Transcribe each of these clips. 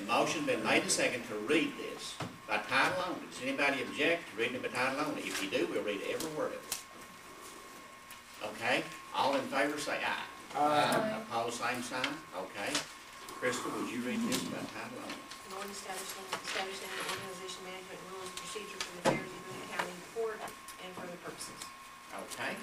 motion been made and second to read this by title only. Does anybody object to reading it by title only? If you do, we'll read every word of it. Okay? All in favor say aye. Aye. Opposed, same sign? Okay. Crystal, would you read this by title only? An ordinance establishing an organization, management, and rules and procedure for the affairs of Boone County Court and for the purposes. Okay.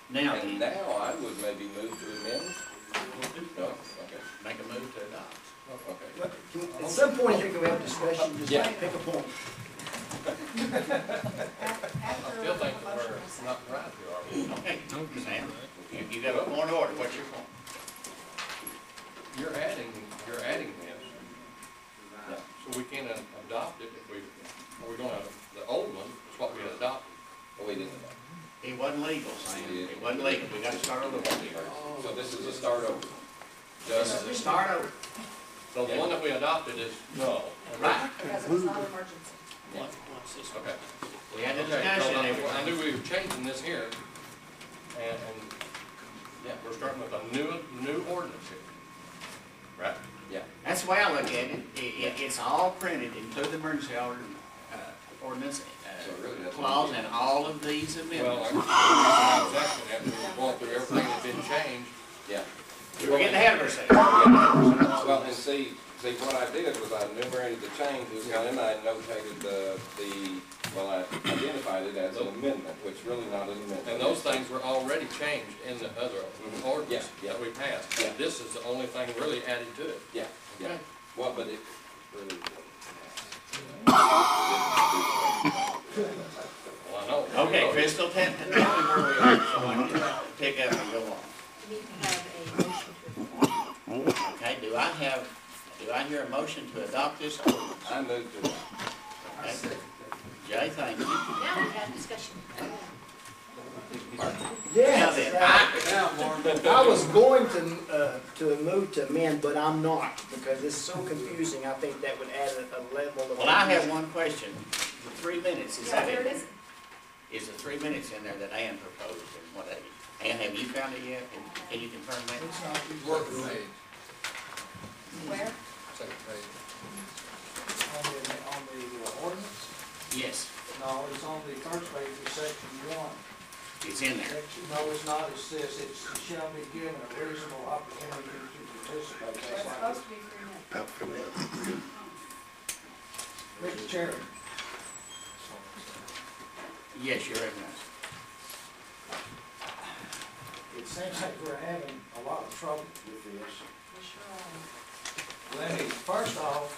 Now, And now I would maybe move to amend. No? Okay. make a move to adopt. Okay. At some point, I think we have a discussion, just Yeah. pick a point. I still think that we're not right here, are we? Okay, Sam, you got a point of order. What's your point? You're adding this. Yeah. So we can't adopt it if we, are we gonna, the old one is what we had adopted. Oh, we didn't adopt. It wasn't legal, Sam. It wasn't legal. We got to start over here. So this is a start over. This is the start over. So the one that we adopted is no. Right. Because it was not an emergency. Okay. We had a Okay, discussion. so I everything. knew we were changing this here, and yeah, we're starting with a new ordinance here, right? Yeah. That's the way I look at it. It's all printed, including the emergency order, ordinance, So really that's clause, and all of these Well, amendments. I was asking after we were going through everything that's been changed. Yeah. We're getting ahead of ourselves. Well, and see, what I did was I enumerated the changes, and then I notated I identified it as an amendment, which really not an amendment. And those things were already changed in the other ordinance Yeah, yeah. that we passed. Yeah. This is the only thing really added to it. Yeah, yeah. Okay. Well, but it really. Well, I know. Okay, Crystal, tell me where we are, so I can pick up and go on. You need to have a motion to adopt. Okay, do I hear a motion to adopt this ordinance? I moved to. Okay. Jay, thank you. Now we have discussion. Yes, Now then, I was going to move to amend, but I'm not, because it's so confusing. I think that would add a level of. well, I have one question. The 3 minutes, is Yeah, that there in it there? is. Is the 3 minutes in there that Ann proposed and what have you? Ann, have you found it yet? Can you confirm that? Working page, Where? second page. On the ordinance? Yes, No, it's on the first page of section 1. it's in there. No, it's not, it's this, it shall be given a reasonable opportunity to participate. It's That's supposed like, to be 3 minutes. Mr. Chairman, Yes, you're recognized. it seems like we're having a lot of trouble with this. We sure are. Let me, first off,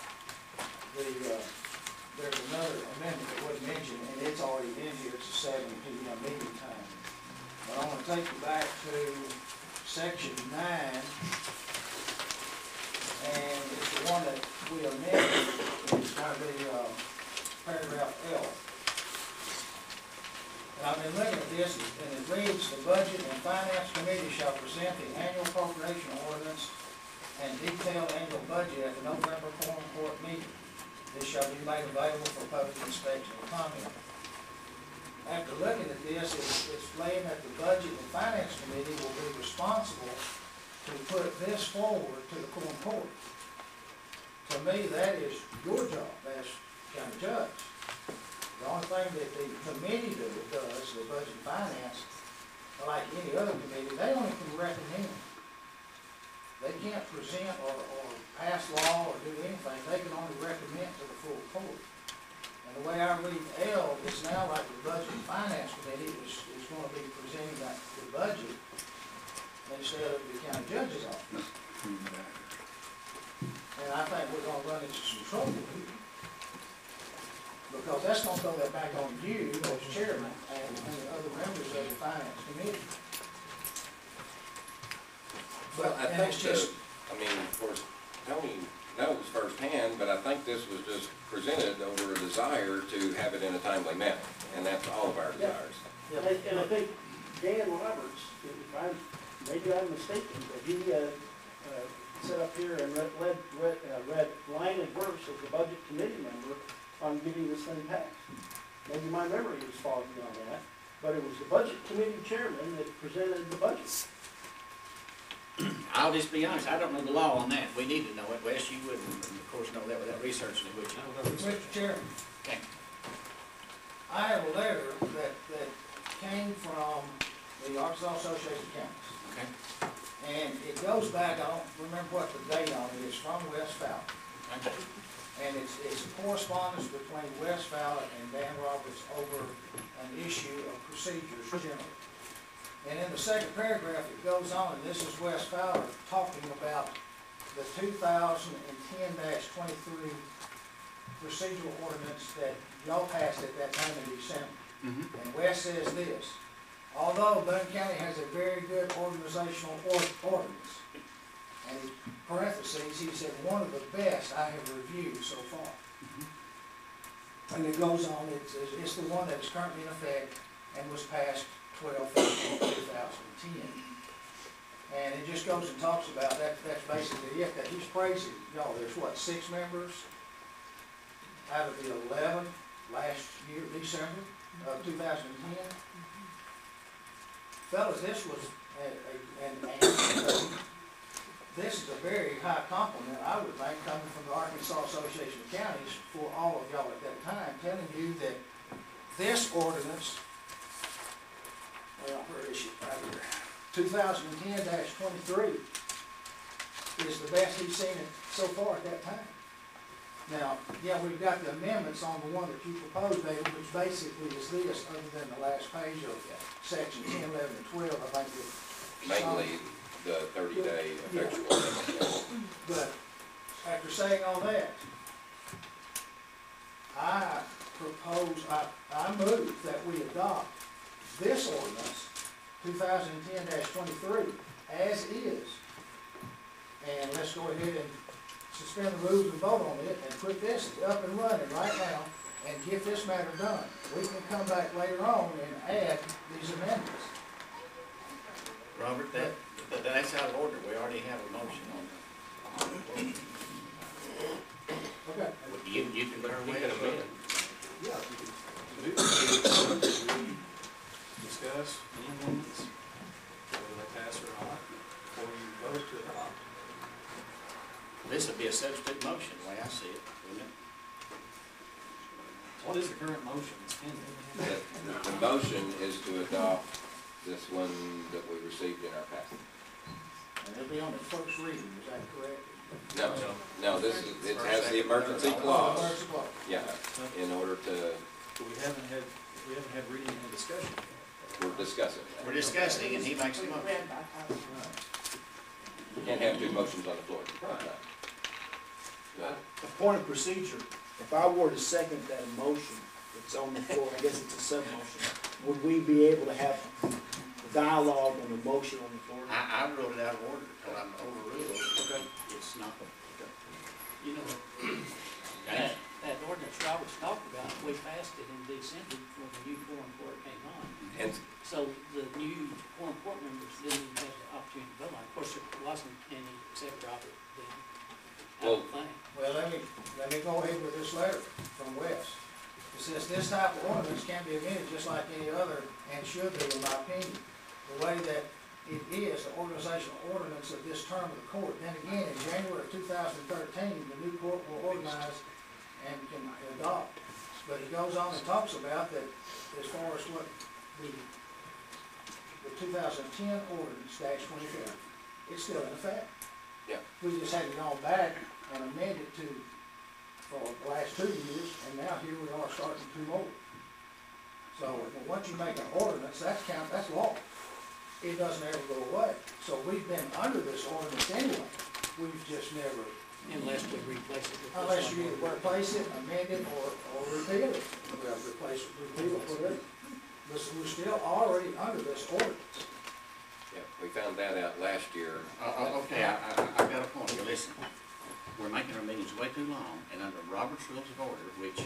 there's another amendment that wasn't mentioned, and it's already in here, it's a 7 p.m. meeting time. But I want to take you back to section 9, and it's the one that we amended, it's going to be paragraph L. And I've been looking at this, and it reads, "The Budget and Finance Committee shall present the annual appropriation ordinance and detailed annual budget at the November Quorum Court meeting. This shall be made available for public inspection and comment." After looking at this, it's laying that the Budget and Finance Committee will be responsible to put this forward to the Quorum Court. To me, that is your job as county judge. The only thing that the committee does, the Budget and Finance, like any other committee, they only can recommend. They can't present or pass law or do anything. They can only recommend to the full court. And the way I read L, it's now like the Budget and Finance Committee is going to be presenting the budget instead of the county judge's office. And I think we're going to run into some trouble here. Because that's going to throw that back on you as chairman and the other members of the Finance Committee. Well, I And think it's just, I mean, of course, Tony knows firsthand, but I think this was just presented over a desire to have it in a timely manner, and that's all of our desires. And I think Dan Roberts, maybe I'm mistaken, but he sat up here and read line and verse as the budget committee member on getting this thing passed. Maybe my memory is foggy on that, but it was the budget committee chairman that presented the budget. I'll just be honest, I don't know the law on that. We need to know it. Wes, you wouldn't, of course, know that without researching it, would you? Mr. Chairman, Okay. I have a letter that came from the Arkansas Association of Counties. Okay. And it goes back, I don't remember what the date on it is, from West Fowler. Okay. And it's a correspondence between Wes Fowler and Dan Roberts over an issue of procedures generally. And in the second paragraph, it goes on, and this is Wes Fowler talking about the 2010-23 procedural ordinance that y'all passed at that time in December. Mm-hmm. And Wes says this: although Boone County has a very good organizational ordinance, and in parentheses, he said, one of the best I have reviewed so far. And it goes on, it's the one that is currently in effect and was passed 12/15/2010. And it just goes and talks about that, that's basically it, that he's praising, y'all, there's what, 6 members out of the 11 last year, December of 2010. Fellas, this was, this is a very high compliment, I would think, coming from the Arkansas Association of Counties for all of y'all at that time, telling you that this ordinance, well, where is it, right here, 2010-23 is the best he's seen it so far at that time. Now, yeah, we've got the amendments on the one that you proposed, David, which basically is this, other than the last page of section 10, 11, and 12, I think. Mainly the 30-day effectual. But after saying all that, I move that we adopt this ordinance, 2010-23, as is. And let's go ahead and suspend the rules and vote on it and put this up and running right now and get this matter done. We can come back later on and add these amendments. Robert, that's out of order. We already have a motion on it. Okay. You can bear with it. Discuss the amendments, whether they pass or not, before you vote to adopt. This would be a substitute motion, the way I see it, wouldn't it? What is the current motion that's pending? The motion is to adopt this one that we received in our packet. And it'll be on the first reading, is that correct? No, this is, it has the emergency clause. Emergency clause. Yeah, in order to, We haven't had reading and discussion. we're discussing that. We're discussing, and he makes a motion. Read by title. You can't have 2 motions on the floor. But A point of procedure, if I were to second that motion that's on the floor, I guess it's a sub-motion, would we be able to have dialogue on the motion on the floor? I wrote it out of order, until I'm overruled. Okay. It's not. You know, Okay. that ordinance Robert's talked about, we passed it in December when the new Quorum Court came on. And So the new Quorum Court members didn't even have the opportunity to vote on it. Of course, there wasn't any except Robert then. I don't think. Well, let me go ahead with this letter from Wes. It says, this type of ordinance can be amended just like any other, and should be, in my opinion. The way that it is, the organizational ordinance of this term of the court. Then again, in January of 2013, the new court will organize and can adopt. But he goes on and talks about that as far as what the 2010 ordinance -24, it's still in effect. Yeah. We just had it gone back and amended to, for the last 2 years, and now here we are starting 2 more. So, once you make an ordinance, that's law. It doesn't ever go away. So we've been under this ordinance anyway. We've just never, Unless we replace it with this unless one. you either replace it, amend it, or repeal it. Well, replace it, repeal it, whatever. But we're still already under this ordinance. yeah, we found that out last year. Okay, I've got a point. You listen. We're making our meetings way too long, and under Robert's Rules of Order, which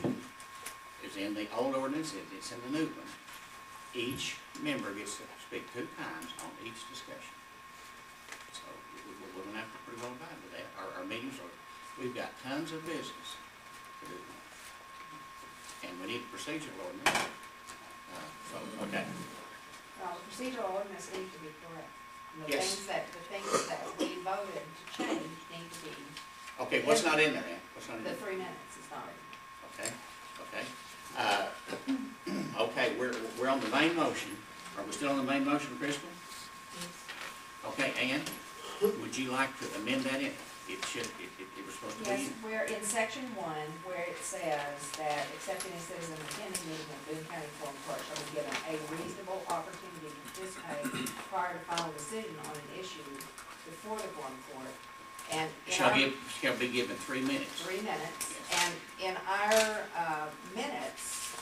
is in the old ordinance, it's in the new one, each member gets to speak 2 times on each discussion. So we're going to have to pretty well abide with that. Our meetings are, we've got tons of business to do. And we need a procedural ordinance. So, okay. Well, the procedural ordinance needs to be correct. And Yes. the things that we voted to change need to be, Okay, what's not in there, Ann? What's not in the there? 3 minutes is not in. Okay, okay. Okay, we're on the main motion. Are we still on the main motion, Crystal? Okay, Ann, would you like to amend that in? It was supposed to Yes, be. we're in section 1, where it says that except any citizen attending meeting of Boone County Quorum Court shall be given a reasonable opportunity to participate prior to final decision on an issue before the Quorum Court. And in Shall be given 3 minutes. 3 minutes, and in our minutes,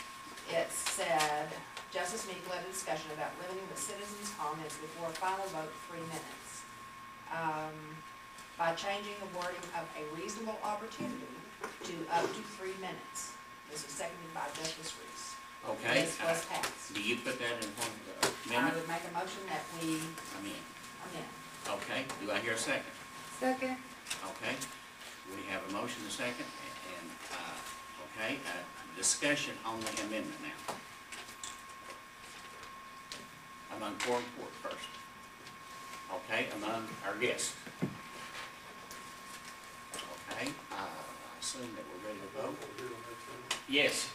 it said, Justice Meek led a discussion about limiting the citizens' comments before a final vote to 3 minutes. By changing the wording of a reasonable opportunity to up to 3 minutes. This was seconded by Justice Reese. Okay. This was passed. Do you put that in one I amendment? would make a motion that we Amend. amend. Okay, do I hear a second? Second. Okay, we have a motion, a second, and, okay, discussion on the amendment now. Among Quorum Court first. Okay, among our guests. Okay, I assume that we're ready to vote. Yes,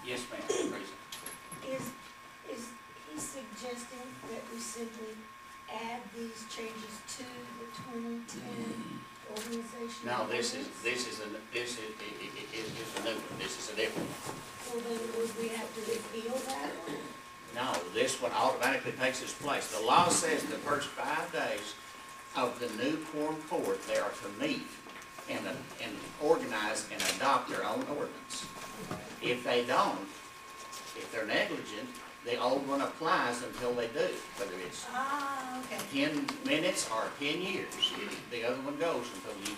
yes, ma'am, Teresa. Is he suggesting that we simply add these changes to the 2010 organization? No, this is a new one, this is a different one. Well, then would we have to repeal that one? No, this one automatically takes its place. The law says the first 5 days of the new quorum court, they are to meet and organize and adopt their own ordinance. If they don't, if they're negligent, the old one applies until they do, whether it's Okay. 10 minutes or 10 years. The other one goes until you,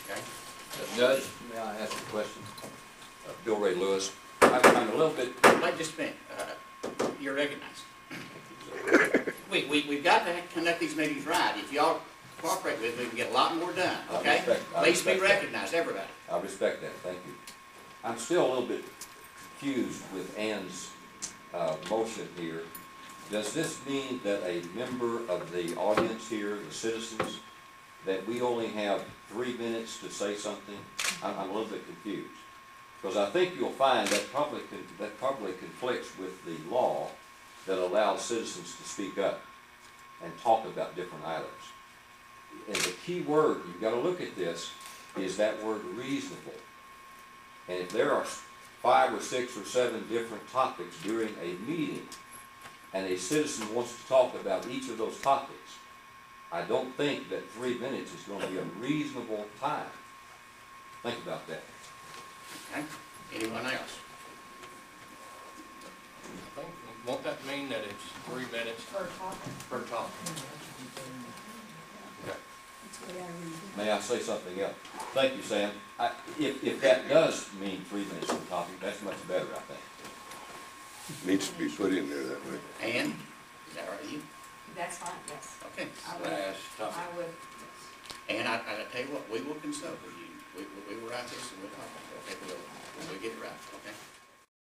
okay? Judge, may I ask a question? Bill Ray Lewis. I'm a little bit. Wait just a minute, you're recognized. We've got to conduct these meetings right. If y'all cooperate with me, we can get a lot more done, okay? Please be recognized, everybody. I respect that, thank you. I'm still a little bit confused with Ann's motion here. Does this mean that a member of the audience here, the citizens, that we only have 3 minutes to say something? I'm a little bit confused. Because I think you'll find that probably conflicts with the law that allows citizens to speak up and talk about different items. And the key word, you've got to look at this, is that word reasonable. And if there are 5 or 6 or 7 different topics during a meeting, and a citizen wants to talk about each of those topics, I don't think that 3 minutes is going to be a reasonable time. Think about that. Okay, anyone else? I think, won't that mean that it's 3 minutes Per topic. Per talk. May I say something else? Thank you, Sam. If that does mean 3 minutes per topic, that's much better, I think. Needs to be put in there that way. Ann, is that right with you? That's fine, yes. Okay. I would, Last topic. I would, yes. And I tell you what, we will consult with you. We will write this and we'll talk about it. Okay, we'll get it right, okay?